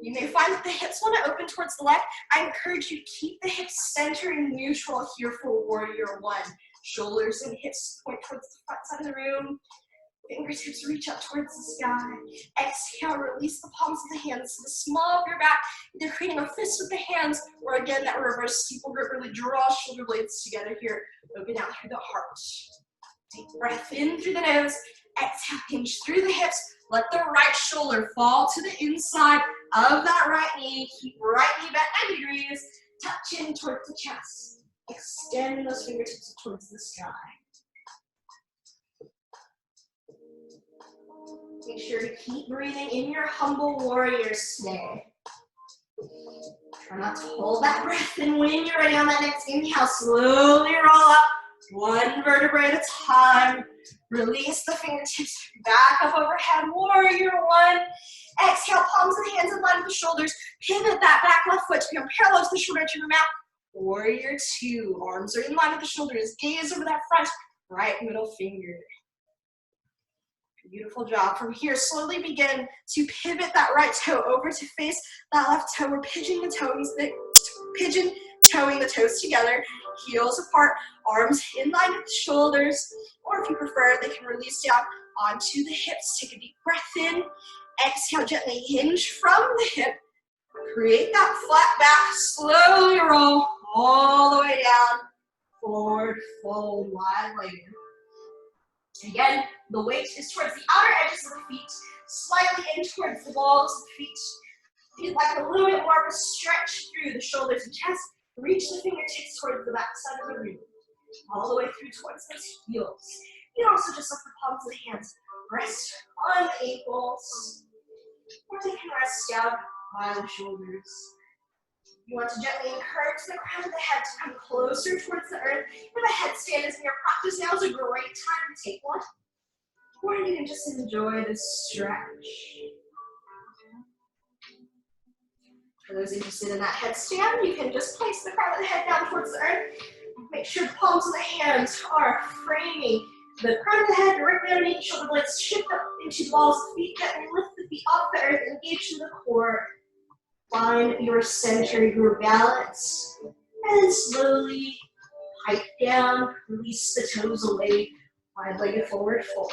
You may find that the hips want to open towards the left. I encourage you to keep the hips centered and neutral here for warrior one. Shoulders and hips point towards the front side of the room. Fingertips reach up towards the sky. Exhale, release the palms of the hands to the small of your back, either creating a fist with the hands, or again, that reverse steeple grip, really draw shoulder blades together here. Open out through the heart. Deep breath in through the nose. Exhale, hinge through the hips. Let the right shoulder fall to the inside of that right knee. Keep right knee bent 90 degrees. Tuck chin towards the chest. Extend those fingertips towards the sky. Make sure to keep breathing in your humble warrior today. Try not to hold that breath, and when you're ready on that next inhale, slowly roll up one vertebrae at a time. Release the fingertips back up overhead. Warrior one. Exhale, palms of the hands in line with the shoulders. Pivot that back left foot to become parallel to the shoulder edge of your mat. Warrior two. Arms are in line with the shoulders. Gaze over that front right middle finger. Beautiful job. From here, slowly begin to pivot that right toe over to face that left toe. We're pigeon toeing the toes together, heels apart, arms in line with the shoulders, or if you prefer, they can release down onto the hips. Take a deep breath in. Exhale, gently hinge from the hip. Create that flat back. Slowly roll all the way down. Forward, fold, wide legged. Again, the weight is towards the outer edges of the feet, slightly in towards the balls of the feet. If you'd like a little bit more of a stretch through the shoulders and chest, reach the fingertips towards the back side of the room, all the way through towards those heels. You can also just let the palms of the hands rest on the ankles, or they can rest down by the shoulders. You want to gently encourage the crown of the head to come closer towards the earth. If a headstand is in your practice, now is a great time to take one. Or you can just enjoy this stretch. For those interested in that headstand, you can just place the crown of the head down towards the earth. Make sure the palms of the hands are framing the crown of the head right underneath, shoulder blades shift up into the balls of the feet, gently lift the feet off the earth, engage to the core. Find your center, your balance, and slowly pipe down, release the toes away, wide-legged forward fold.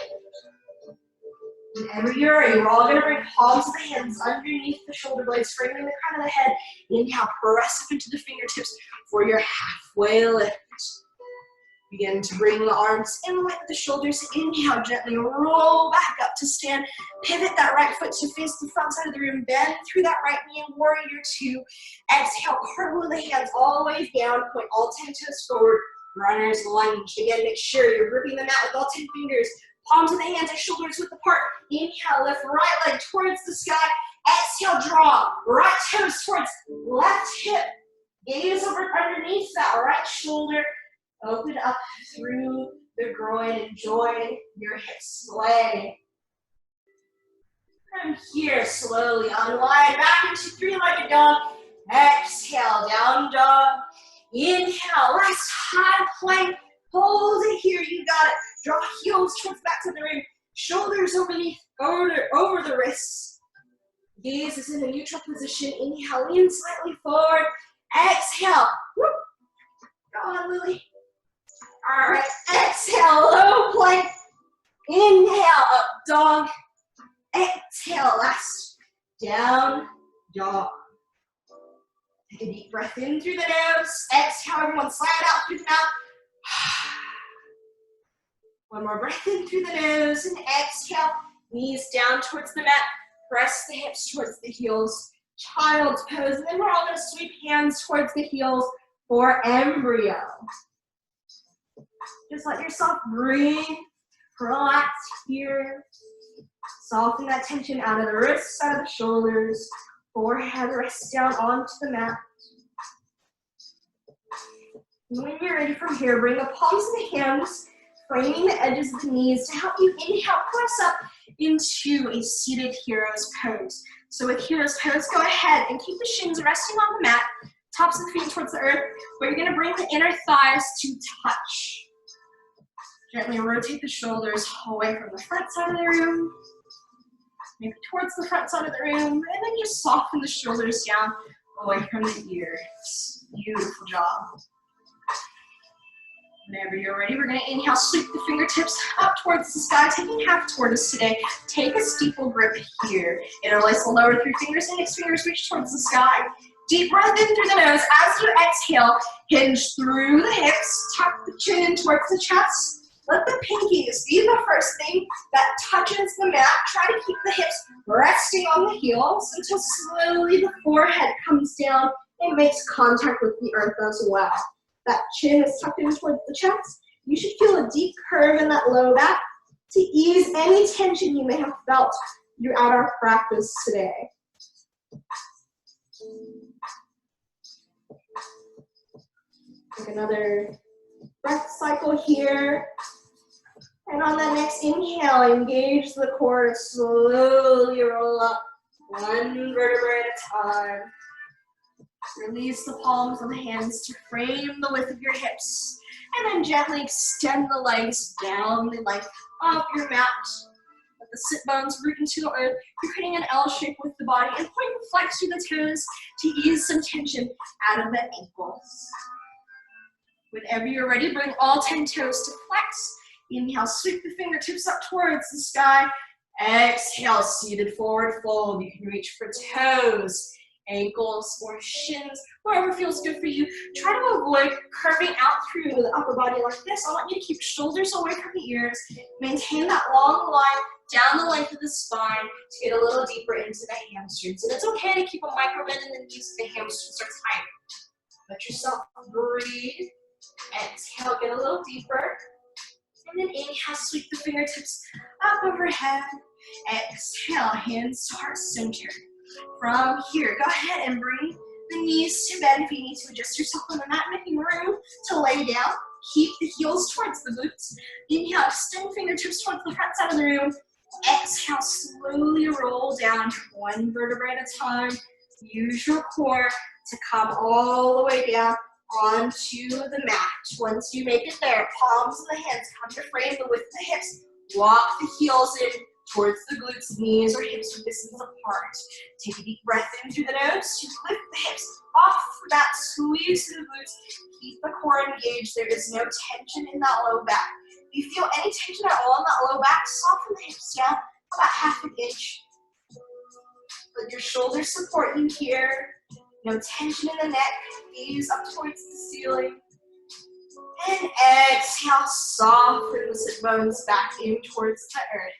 Whenever you're ready, we're all going to bring palms of the hands underneath the shoulder blades, framing the crown of the head. Inhale, press up into the fingertips for your halfway lift. Begin to bring the arms in line with the shoulders. Inhale, gently roll back up to stand. Pivot that right foot to face the front side of the room. Bend through that right knee in warrior two. Exhale, cartwheel the hands all the way down. Point all 10 toes forward. Runner's lunge. Again, make sure you're gripping the mat with all 10 fingers. Palms of the hands and shoulders width apart. Inhale, lift right leg towards the sky. Exhale, draw. Right toes towards left hip. Gaze over underneath that right shoulder. Open up through the groin. Enjoy your hips sway. From here, slowly unwind back into three-legged dog. Exhale, down dog. Inhale, last high plank. Hold it here, you got it. Draw heels towards the back of the room. Shoulders over the wrists. Gaze is in a neutral position. Inhale, lean slightly forward. Exhale. Whoop. Go on, Lily. All right, exhale, low plank. Inhale, up dog. Exhale, last. Down dog. Take a deep breath in through the nose. Exhale, everyone slide out through the mouth. One more breath in through the nose and exhale. Knees down towards the mat. Press the hips towards the heels. Child's pose. And then we're all going to sweep hands towards the heels for embryo. Just let yourself breathe. Relax here. Soften that tension out of the wrists, out of the shoulders. Forehead rests down onto the mat. And when you're ready from here, bring the palms of the hands, framing the edges of the knees to help you inhale, press up into a seated hero's pose. So with hero's pose, go ahead and keep the shins resting on the mat, tops of the feet towards the earth, but you're gonna bring the inner thighs to touch. Gently rotate the shoulders away from the front side of the room, maybe towards the front side of the room, and then just soften the shoulders down away from the ears. Beautiful job. Whenever you're ready, we're going to inhale, sweep the fingertips up towards the sky, taking half tortoise today. Take a steeple grip here. Interlace the lower three fingers, index fingers reach towards the sky. Deep breath in through the nose. As you exhale, hinge through the hips, tuck the chin in towards the chest. Let the pinkies be the first thing that touches the mat. Try to keep the hips resting on the heels until slowly the forehead comes down and makes contact with the earth as well. That chin is tucked in towards the chest. You should feel a deep curve in that low back to ease any tension you may have felt throughout our practice today. Take another breath cycle here. And on the next inhale, engage the core to slowly roll up one vertebrae at a time. Release the palms of the hands to frame the width of your hips. And then gently extend the legs down the length of your mat. Let the sit bones root into the earth. You're creating an L shape with the body, and point and flex through the toes to ease some tension out of the ankles. Whenever you're ready, bring all 10 toes to flex. Inhale, sweep the fingertips up towards the sky. Exhale, seated forward fold. You can reach for toes, ankles, or shins, wherever feels good for you. Try to avoid curving out through the upper body like this. I want you to keep shoulders away from the ears. Maintain that long line down the length of the spine to get a little deeper into the hamstrings. And it's okay to keep a micro bend in the knees if the hamstrings are tight. Let yourself breathe. Exhale, get a little deeper. And then inhale, sweep the fingertips up overhead. Exhale, hands to heart center. From here, go ahead and bring the knees to bend if you need to adjust yourself on the mat, making room to lay down. Keep the heels towards the glutes. Inhale, extend fingertips towards the front side of the room. Exhale, slowly roll down one vertebrae at a time. Use your core to come all the way down onto the mat. Once you make it there, palms of the hands come to frame the width of the hips. Walk the heels in towards the glutes, knees or hips are distance apart. Take a deep breath in through the nose to lift the hips off the mat, squeeze through the glutes. Keep the core engaged. There is no tension in that low back. If you feel any tension at all in that low back, soften the hips down about half an inch. Let your shoulders support you here. No tension in the neck. Gaze up towards the ceiling. And exhale, soften the sit bones back in towards the earth.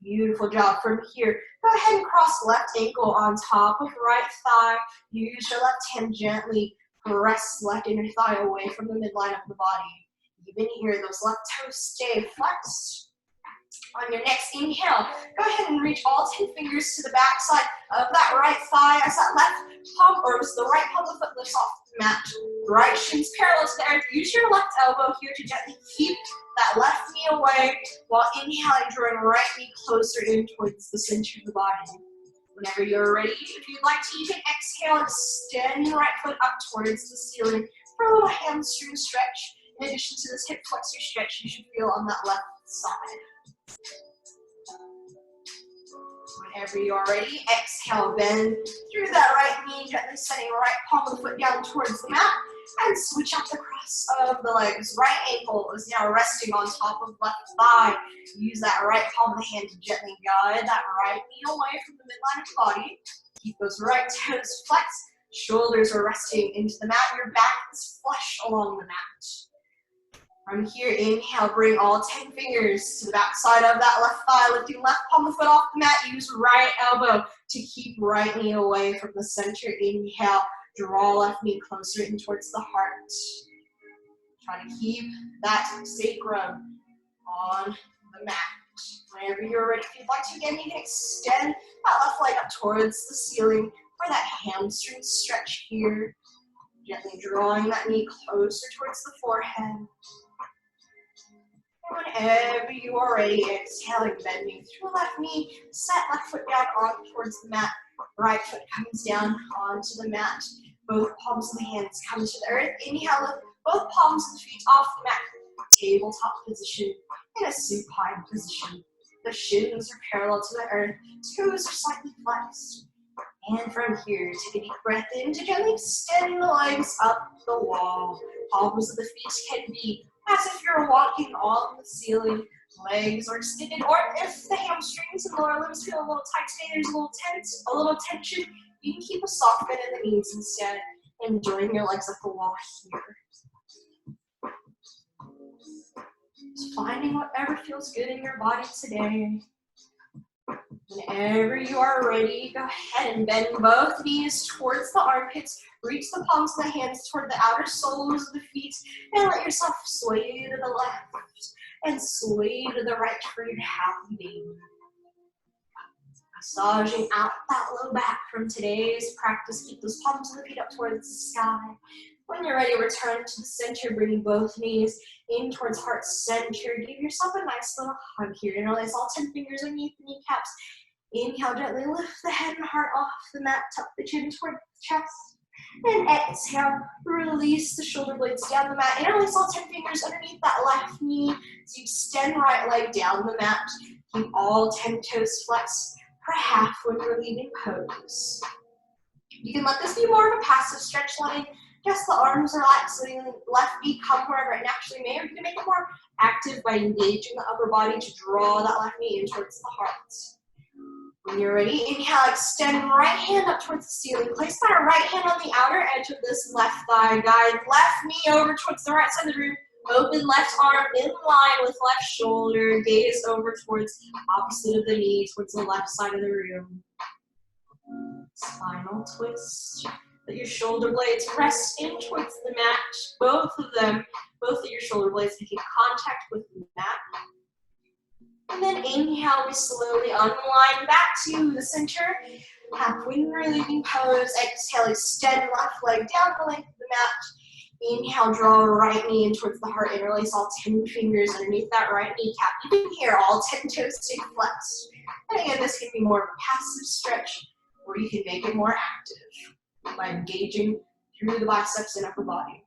Beautiful job. From here, go ahead and cross left ankle on top of right thigh. Use your left hand gently. Press left inner thigh away from the midline of the body. Even here, those left toes stay flexed. On your next inhale, go ahead and reach all 10 fingers to the back side of that right thigh as that left palm, or as the right palm of the foot lifts off the mat. Right shin's parallel to the earth. Use your left elbow here to gently keep that left knee away while inhaling, drawing right knee closer in towards the center of the body. Whenever you're ready, if you'd like to, you can exhale, extend your right foot up towards the ceiling for a little hamstring stretch. In addition to this hip flexor stretch you should feel on that left side. Whenever you're ready, exhale, bend through that right knee, gently setting right palm of the foot down towards the mat, and switch out the cross of the legs. Right ankle is now resting on top of left thigh. Use that right palm of the hand to gently guide that right knee away from the midline of the body. Keep those right toes flexed. Shoulders are resting into the mat. Your back is flush along the mat. From here, inhale, bring all 10 fingers to the back side of that left thigh, lifting left palm of the foot off the mat. Use right elbow to keep right knee away from the center. Inhale, draw left knee closer in towards the heart. Try to keep that sacrum on the mat. Whenever you're ready, if you'd like to, again, you can extend that left leg up towards the ceiling for that hamstring stretch here. Gently drawing that knee closer towards the forehead. Whenever you are ready, exhaling, bending through left knee, set left foot down on towards the mat. Right foot comes down onto the mat. Both palms of the hands come to the earth. Inhale, lift both palms of the feet off the mat. Tabletop position in a supine position. The shins are parallel to the earth. Toes are slightly flexed. And from here, take a deep breath in to gently extend the legs up the wall. Palms of the feet can be as if you're walking on the ceiling. Legs are extended, or if the hamstrings and lower limbs feel a little tight today, there's a little tension, you can keep a soft bend in the knees instead, and join your legs up the wall here. Just finding whatever feels good in your body today. Whenever you are ready, go ahead and bend both knees towards the armpits. Reach the palms of the hands toward the outer soles of the feet, and let yourself sway to the left and sway to the right for your happy baby. Massaging out that low back from today's practice. Keep those palms of the feet up towards the sky. When you're ready, return to the center, bringing both knees in towards heart center. Give yourself a nice little hug here. Interlace all 10 fingers underneath the kneecaps. Inhale, gently lift the head and heart off the mat, tuck the chin toward the chest. And exhale, release the shoulder blades down the mat. Interlace all 10 fingers underneath that left knee as you extend right leg down the mat. Keep all 10 toes flexed for half when we're leaving pose. You can let this be more of a passive stretch, letting just the arms relax, letting the left knee come wherever it naturally may, or you can make it more active by engaging the upper body to draw that left knee in towards the heart. When you're ready, inhale, extend right hand up towards the ceiling. Place that right hand on the outer edge of this left thigh. Guide left knee over towards the right side of the room. Open left arm in line with left shoulder. Gaze over towards opposite of the knee, towards the left side of the room. Spinal twist. Let your shoulder blades rest in towards the mat. Both of them, both of your shoulder blades making contact with the mat. And then inhale, we slowly unwind back to the center. Halfway leaving pose. Exhale, extend left leg down the length of the mat. Inhale, draw right knee in towards the heart. Interlace all 10 fingers underneath that right kneecap. You can hear all 10 toes stay flexed. And again, this can be more of a passive stretch, or you can make it more active by engaging through the biceps and upper body.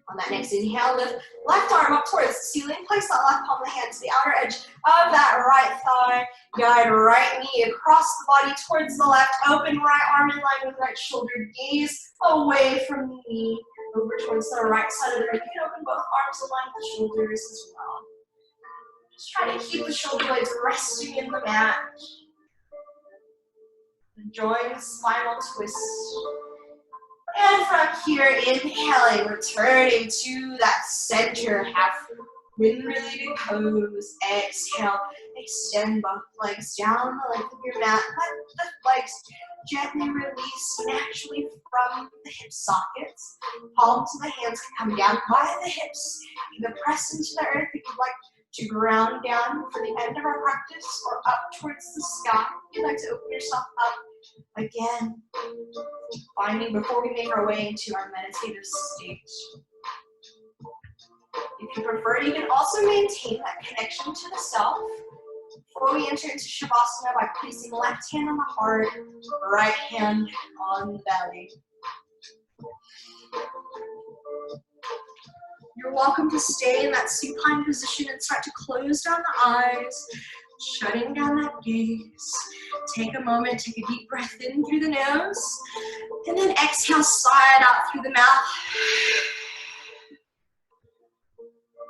On that next inhale, lift left arm up towards the ceiling. Place that left palm of the hand to the outer edge of that right thigh. Guide right knee across the body towards the left. Open right arm in line with right shoulder. Gaze away from the knee. Over towards the right side of the room. You can open both arms in line with the shoulders as well. Just try to keep the shoulder blades resting in the mat. Enjoying the spinal twist. And from here, inhaling, returning to that center half wind relieving pose. Exhale, extend both legs down the length of your mat. Let the legs gently release naturally from the hip sockets. Palms of the hands can come down by the hips. Either press into the earth if you'd like to ground down for the end of our practice, or up towards the sky if you'd like to open yourself up. Again, finding before we make our way into our meditative state. If you prefer, you can also maintain that connection to the self before we enter into Shavasana by placing left hand on the heart, right hand on the belly. You're welcome to stay in that supine position and start to close down the eyes, shutting down that gaze. Take a moment, take a deep breath in through the nose, and then exhale, sigh it out through the mouth.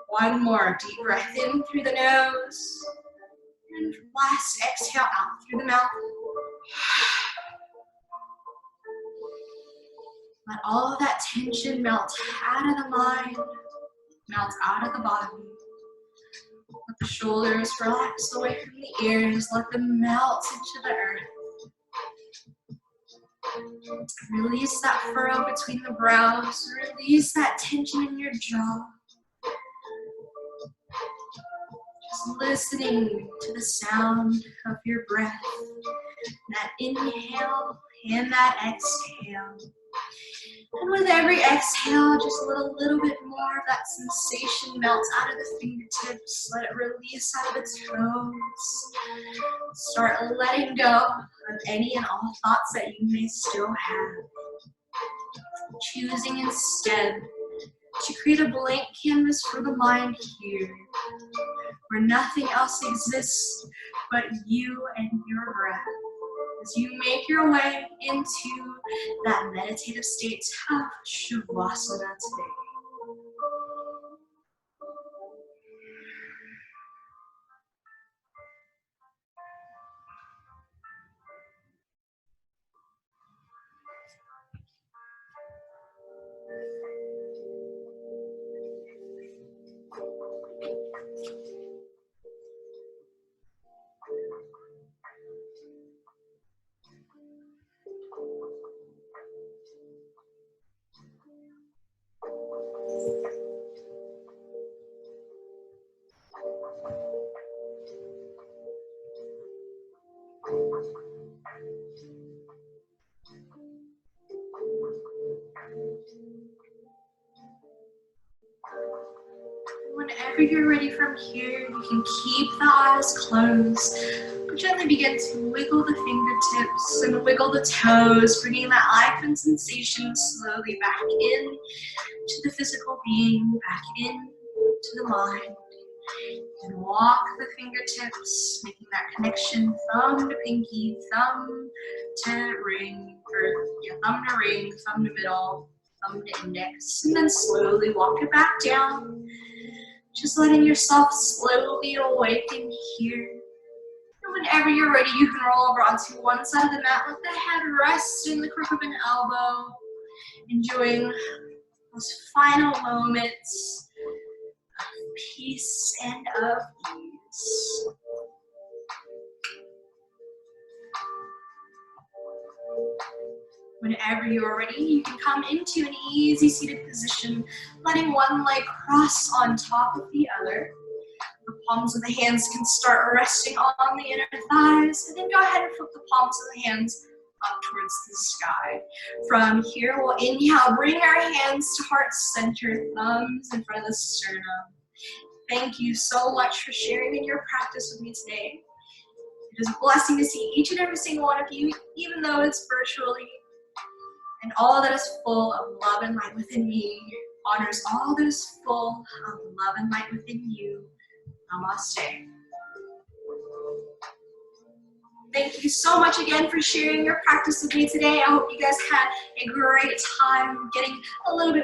One more deep breath in through the nose, and last exhale out through the mouth. Let all of that tension melt out of the mind, melt out of the body. Let the shoulders relax away from the ears. Let them melt into the earth. Release that furrow between the brows. Release that tension in your jaw. Just listening to the sound of your breath. That inhale and that exhale. And with every exhale, just let a little bit more of that sensation melt out of the fingertips. Let it release out of the toes. Start letting go of any and all thoughts that you may still have. Choosing instead to create a blank canvas for the mind here, where nothing else exists but you and your breath. As you make your way into that meditative state of Shavasana today. Whenever you're ready from here, you can keep the eyes closed. But gently begin to wiggle the fingertips and wiggle the toes, bringing that life and sensation slowly back in to the physical being, back in to the mind. And walk the fingertips, making that connection, thumb to pinky, thumb to ring, or yeah, thumb to ring, thumb to middle, thumb to index, and then slowly walk it back down. Just letting yourself slowly awaken here. And whenever you're ready, you can roll over onto one side of the mat, let the head rest in the crook of an elbow, enjoying those final moments of peace and of ease. Whenever you're ready, you can come into an easy seated position, letting one leg cross on top of the other. The palms of the hands can start resting on the inner thighs, and then go ahead and flip the palms of the hands up towards the sky. From here, we'll inhale, bring our hands to heart center, thumbs in front of the sternum. Thank you so much for sharing in your practice with me today. It is a blessing to see each and every single one of you, even though it's virtually. And all that is full of love and light within me honors all that is full of love and light within you. Namaste. Thank you so much again for sharing your practice with me today. I hope you guys had a great time getting a little bit